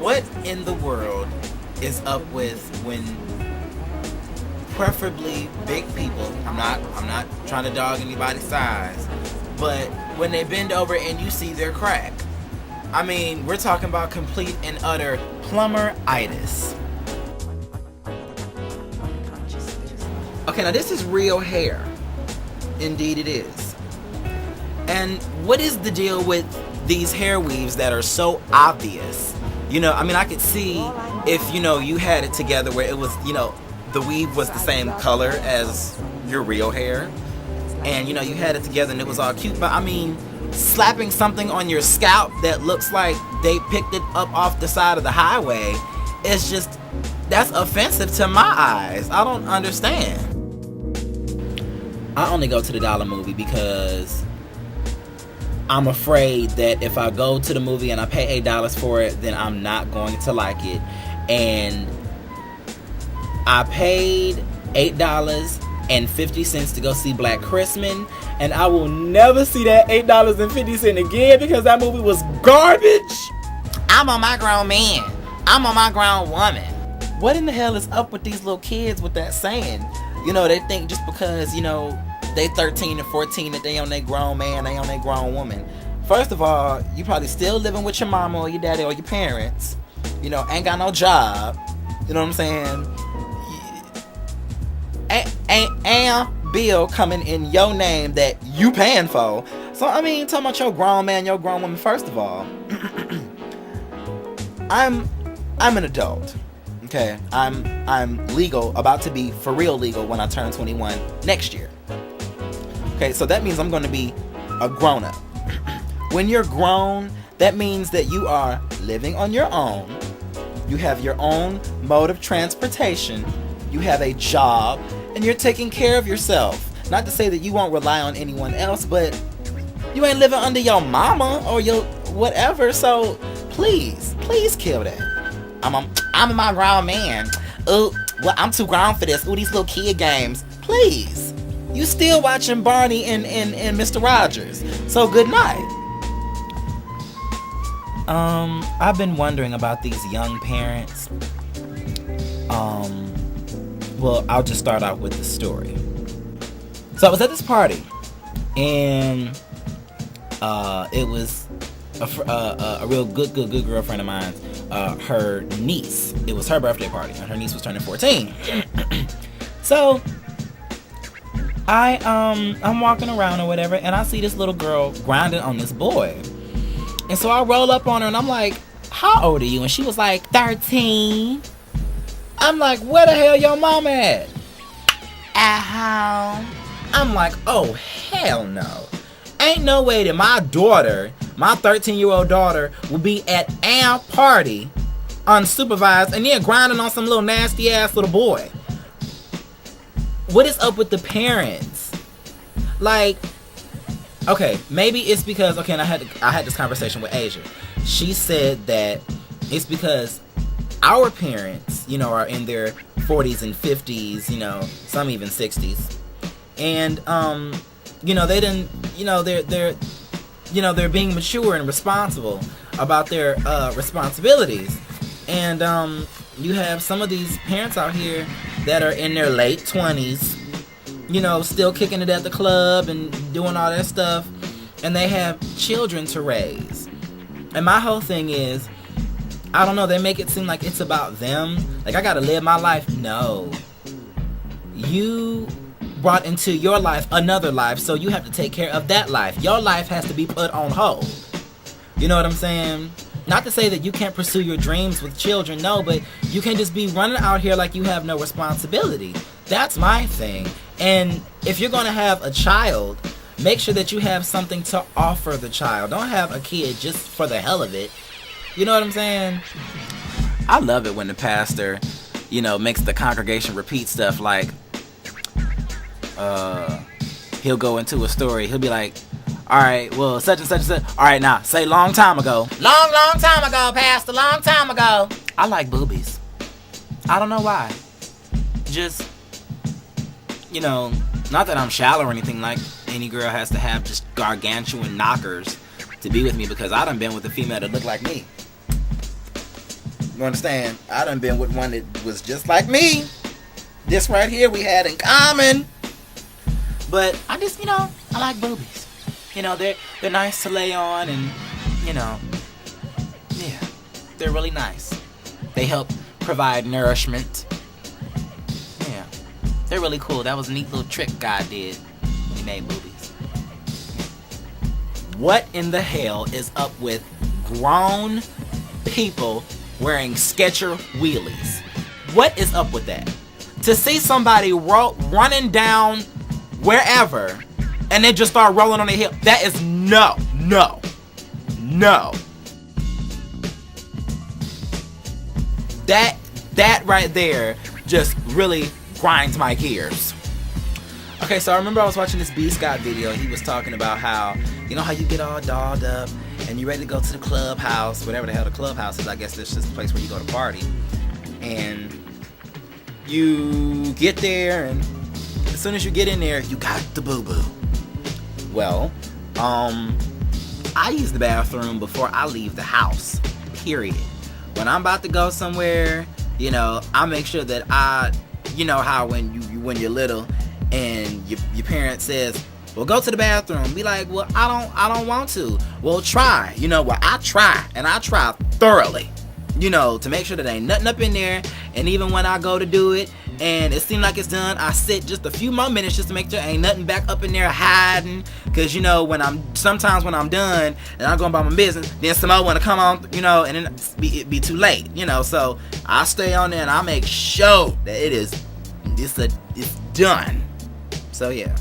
what in the world is up with when preferably big people, I'm not trying to dog anybody's size, but when they bend over and you see their crack? I mean, we're talking about complete and utter Plummer-Itis. Okay, now this is real hair. Indeed it is. And what is the deal with these hair weaves that are so obvious? You know, I mean, I could see if, you know, you had it together where it was, you know, the weave was the same color as your real hair. And, you know, you had it together and it was all cute. But, I mean, slapping something on your scalp that looks like they picked it up off the side of the highway is just, that's offensive to my eyes. I don't understand. I only go to the dollar movie because I'm afraid that if I go to the movie and I pay $8 for it, then I'm not going to like it. And I paid $8.50 to go see Black Christmas, and I will never see that $8.50 again because that movie was garbage. I'm on my grown man. I'm on my grown woman. What in the hell is up with these little kids with that saying? You know, they think just because, you know, they 13 and 14 that they on their grown man, they on their grown woman. First of all, you probably still living with your mama or your daddy or your parents. You know, ain't got no job. You know what I'm saying? Ain't bill coming in your name that you paying for. So, I mean, talking about your grown man, your grown woman, first of all, I'm an adult. Okay, I'm legal, about to be for real legal when I turn 21 next year. Okay, so that means I'm going to be a grown-up. When you're grown, that means that you are living on your own. You have your own mode of transportation. You have a job, and you're taking care of yourself. Not to say that you won't rely on anyone else, but you ain't living under your mama or your whatever. So please kill that. I'm my grown man. Ooh, well, I'm too grown for this. Ooh, these little kid games. Please. You still watching Barney and Mr. Rogers. So good night. I've been wondering about these young parents. Well, I'll just start out with the story. So I was at this party, and it was a real good girlfriend of mine. Her niece. It was her birthday party, and her niece was turning 14. So I'm walking around or whatever, and I see this little girl grinding on this boy. And so I roll up on her, and I'm like, "How old are you?" And she was like, 13. I'm like, "Where the hell your mama at?" "At home." I'm like, "Oh, hell no. Ain't no way that my daughter, my 13-year-old daughter, will be at our party unsupervised and then grinding on some little nasty ass little boy." What is up with the parents? Like, okay, maybe it's because, okay, and I had this conversation with Asia. She said that it's because our parents, you know, are in their 40s and 50s, you know, some even 60s. And you know, they didn't, you know, they're being mature and responsible about their responsibilities. And you have some of these parents out here that are in their late 20s, you know, still kicking it at the club and doing all that stuff, and they have children to raise. And my whole thing is, I don't know, they make it seem like it's about them. Like, I gotta live my life. No. You brought into your life another life, so you have to take care of that life. Your life has to be put on hold. You know what I'm saying? Not to say that you can't pursue your dreams with children, no, but you can't just be running out here like you have no responsibility. That's my thing. And if you're going to have a child, make sure that you have something to offer the child. Don't have a kid just for the hell of it. You know what I'm saying? I love it when the pastor, you know, makes the congregation repeat stuff like, he'll go into a story. He'll be like, "All right, well, such and such and such. All right, now, say long time ago." Long time ago, pastor. Long time ago. I like boobies. I don't know why. Just, you know, not that I'm shallow or anything, like any girl has to have just gargantuan knockers to be with me, because I done been with a female that looked like me. You understand? I done been with one that was just like me. This right here we had in common. But I just, I like boobies. They're nice to lay on, and yeah, they're really nice. They help provide nourishment. Yeah, they're really cool. That was a neat little trick God did when he made boobies. What in the hell is up with grown people wearing Skechers wheelies? What is up with that? To see somebody running down wherever and then just start rolling on the hill, that is no. That right there just really grinds my gears. Okay, so I remember I was watching this B. Scott video. He was talking about how, how you get all dolled up and you ready to go to the clubhouse, whatever the hell the clubhouse is. I guess that's just the place where you go to party. And you get there, and as soon as you get in there, you got the boo-boo. Well, I use the bathroom before I leave the house, period. When I'm about to go somewhere, I make sure that how when you're little and your parent says, well, go to the bathroom, be like, well, I don't want to. Well, try. I try, and I try thoroughly, to make sure that ain't nothing up in there. And even when I go to do it and it seems like it's done, I sit just a few more minutes just to make sure ain't nothing back up in there hiding. Cause sometimes when I'm done and I'm going about my business, then somebody want to come on, and then it be too late, So I stay on there and I make sure that it's done. So yeah.